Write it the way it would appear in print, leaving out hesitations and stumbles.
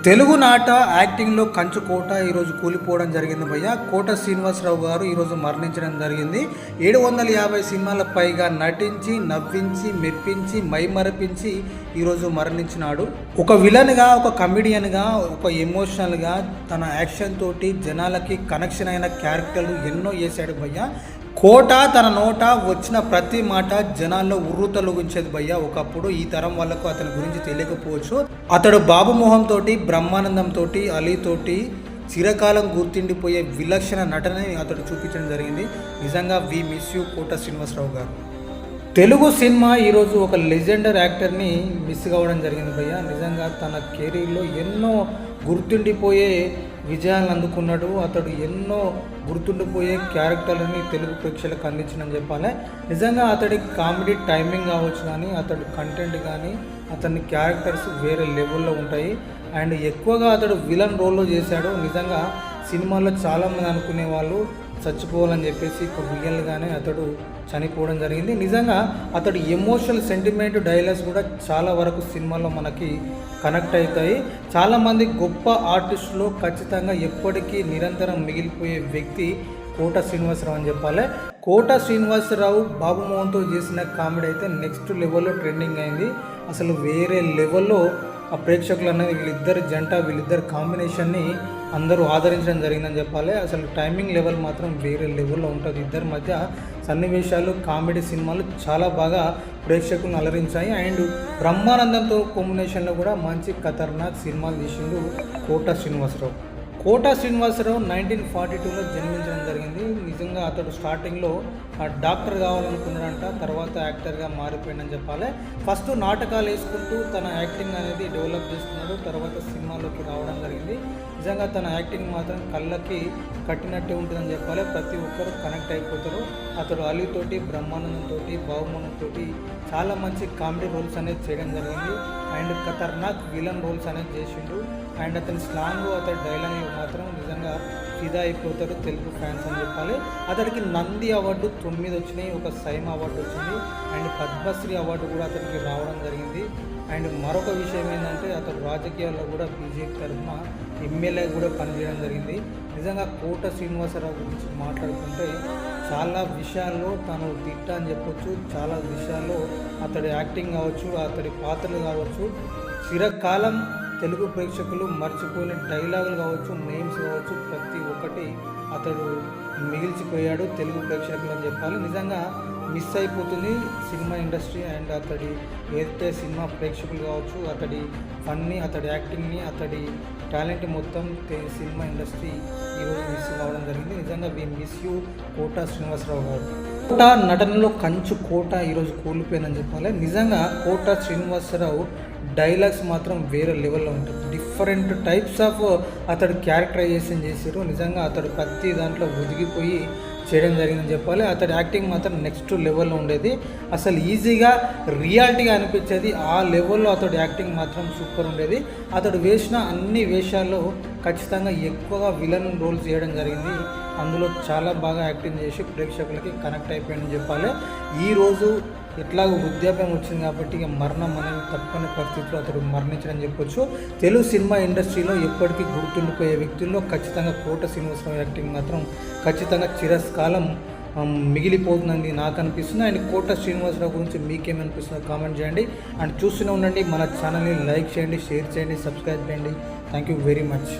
తెలుగునాట యాక్టింగ్లో కంచు కోట ఈరోజు కూలిపోవడం జరిగింది భయ్య. కోట శ్రీనివాసరావు గారు ఈరోజు మరణించడం జరిగింది. 750 సినిమాల పైగా నటించి, నవ్వించి, మెప్పించి, మైమరపించి ఈరోజు మరణించినాడు. ఒక విలన్గా, ఒక కమెడియన్గా, ఒక ఎమోషనల్గా తన యాక్షన్ తోటి జనాలకి కనెక్షన్ అయిన క్యారెక్టర్లు ఎన్నో చేశాడు భయ్య. కోట తన నోట వచ్చిన ప్రతి మాట జనాల్లో ఉర్రూతలొగించేది భయ్య. ఒకప్పుడు ఈ తరం వాళ్ళకు అతని గురించి తెలియకపోవచ్చు. అతడు బాబుమోహం తోటి, బ్రహ్మానందం తోటి, అలీ తోటి చిరకాలం గుర్తుండిపోయే విలక్షణ నటనని అతడు చూపించడం జరిగింది. నిజంగా వి మిస్ యూ కోట శ్రీనివాసరావు గారు. తెలుగు సినిమా ఈరోజు ఒక లెజెండర్ యాక్టర్ని మిస్ కావడం జరిగింది భయ్య. నిజంగా తన కెరీర్లో ఎన్నో గుర్తుండిపోయే విజయాలను అందుకున్నాడు. అతడు ఎన్నో గుర్తుండిపోయే క్యారెక్టర్లని తెలుగు ప్రేక్షకులకు అందించిందని చెప్పాలి. నిజంగా అతడి కామెడీ టైమింగ్ కావచ్చు, కానీ అతడు కంటెంట్ కానీ అతని క్యారెక్టర్స్ వేరే లెవెల్లో ఉంటాయి. అండ్ ఎక్కువగా అతడు విలన్ రోల్లో చేశాడు. నిజంగా సినిమాలో చాలామంది అనుకునే వాళ్ళు చచ్చిపోవాలని చెప్పేసి ఇప్పుడు రియల్గానే అతడు చనిపోవడం జరిగింది. నిజంగా అతడు ఎమోషనల్ సెంటిమెంట్ డైలాగ్స్ కూడా చాలా వరకు సినిమాలో మనకి కనెక్ట్ అవుతాయి. చాలామంది గొప్ప ఆర్టిస్టులు ఖచ్చితంగా ఎప్పటికీ నిరంతరం మిగిలిపోయే వ్యక్తి కోట శ్రీనివాసరావు అని చెప్పాలి. కోట శ్రీనివాసరావు బాబుమోహన్తో చేసిన కామెడీ అయితే నెక్స్ట్ లెవెల్లో ట్రెండింగ్ అయింది. అసలు వేరే లెవెల్లో ఆ ప్రేక్షకులు అనేది వీళ్ళిద్దరు జంట, వీళ్ళిద్దరు కాంబినేషన్ని అందరూ ఆదరించడం జరిగిందని చెప్పాలి. అసలు టైమింగ్ లెవెల్ మాత్రం వేరే లెవెల్లో ఉంటుంది. ఇద్దరి మధ్య సన్నివేశాలు, కామెడీ సినిమాలు చాలా బాగా ప్రేక్షకులను అలరించాయి. అండ్ బ్రహ్మానందంతో కాంబినేషన్లో కూడా మంచి ఖతర్నాక్ సినిమాలు తీసిండు కోట శ్రీనివాసరావు. కోట శ్రీనివాసరావు 1942లో జన్మించడం జరిగింది. నిజంగా అతడు స్టార్టింగ్లో డాక్టర్ కావాలనుకున్నాడంట, తర్వాత యాక్టర్గా మారిపోయిందని చెప్పాలి. ఫస్ట్ నాటకాలు వేసుకుంటూ తన యాక్టింగ్ అనేది డెవలప్ చేసుకున్నాడు. తర్వాత సినిమాలోకి రావడం జరిగింది. నిజంగా తన యాక్టింగ్ మాత్రం కళ్ళకి కట్టినట్టే ఉంటుందని చెప్పాలి. ప్రతి ఒక్కరు కనెక్ట్ అయిపోతారు. అతడు అలీతోటి, బ్రహ్మానందంతో, బాహుమనంతో చాలా మంచి కామెడీ రోల్స్ అనేది చేయడం జరిగింది. అండ్ ఖతర్నాక్ విలన్ రోల్స్ అనేది చేసిండు. అండ్ అతని స్లాంగ్, అతని డైలాగ్ మాత్రం నిజంగా ఫిదా అయిపోతారు తెలుగు ఫ్యాన్స్ అని చెప్పాలి. అతడికి నంది అవార్డు 9 వచ్చినాయి, ఒక సైమ్ అవార్డు వచ్చింది, అండ్ పద్మశ్రీ అవార్డు కూడా అతనికి రావడం జరిగింది. అండ్ మరొక విషయం ఏంటంటే అతడు రాజకీయాల్లో కూడా బీజేపీ తరఫున ఎమ్మెల్యే కూడా పనిచేయడం జరిగింది. నిజంగా కోట శ్రీనివాసరావు గురించి మాట్లాడుకుంటే చాలా విషయాల్లో తను తిట్ట అని చెప్పొచ్చు. చాలా విషయాల్లో అతడి యాక్టింగ్ కావచ్చు, అతడి పాత్రలు కావచ్చు, చిరకాలం తెలుగు ప్రేక్షకులు మర్చిపోయిన డైలాగులు కావచ్చు, నేమ్స్ కావచ్చు, ప్రతి ఒక్కటి అతడు మిగిల్చిపోయాడు తెలుగు ప్రేక్షకులు అని చెప్పాలి. నిజంగా మిస్ అయిపోతుంది సినిమా ఇండస్ట్రీ. అండ్ అతడి ఏదైతే సినిమా ప్రేక్షకులు కావచ్చు, అతడి ఫన్ని, అతడి యాక్టింగ్ని, అతడి టాలెంట్ మొత్తం సినిమా ఇండస్ట్రీ ఈరోజు మిస్ కావడం జరిగింది. నిజంగా వి మిస్ యూ కోట శ్రీనివాసరావు గారు. కోట నటనలో కంచు కోట ఈరోజు కూలిపోయిందని చెప్పాలి. నిజంగా కోట శ్రీనివాసరావు డైలాగ్స్ మాత్రం వేరే లెవెల్లో ఉంటుంది. డిఫరెంట్ టైప్స్ ఆఫ్ అతడు క్యారెక్టరైజేషన్ చేశారు. నిజంగా అతడు ప్రతి దాంట్లో ఒదిగిపోయి చేయడం జరిగిందని చెప్పాలి. అతడి యాక్టింగ్ మాత్రం నెక్స్ట్ లెవెల్లో ఉండేది. అసలు ఈజీగా రియాలిటీగా అనిపించేది. ఆ లెవెల్లో అతడి యాక్టింగ్ మాత్రం సూపర్ ఉండేది. అతడు వేసిన అన్ని వేషాల్లో ఖచ్చితంగా ఎక్కువగా విలన్ రోల్ చేయడం జరిగింది. అందులో చాలా బాగా యాక్టింగ్ చేసి ప్రేక్షకులకి కనెక్ట్ అయిపోయిందని చెప్పాలి. ఈరోజు ఎట్లాగో వృద్ధాప్యం వచ్చింది కాబట్టి ఇక మరణం అనేది తప్పని పరిస్థితిలో అతడు మరణించడం చెప్పొచ్చు. తెలుగు సినిమా ఇండస్ట్రీలో ఎప్పటికీ గుర్తుండిపోయే వ్యక్తుల్లో ఖచ్చితంగా కోట శ్రీనివాసరావు యాక్టింగ్ మాత్రం ఖచ్చితంగా చిరకాలం మిగిలిపోతుందని నాకు అనిపిస్తుంది. అండ్ కోట శ్రీనివాసరావు గురించి మీకేమనిపిస్తుందో కామెంట్ చేయండి. అండ్ చూస్తూనే ఉండండి. మన ఛానల్ని లైక్ చేయండి, షేర్ చేయండి, సబ్స్క్రైబ్ చేయండి. Thank you very much.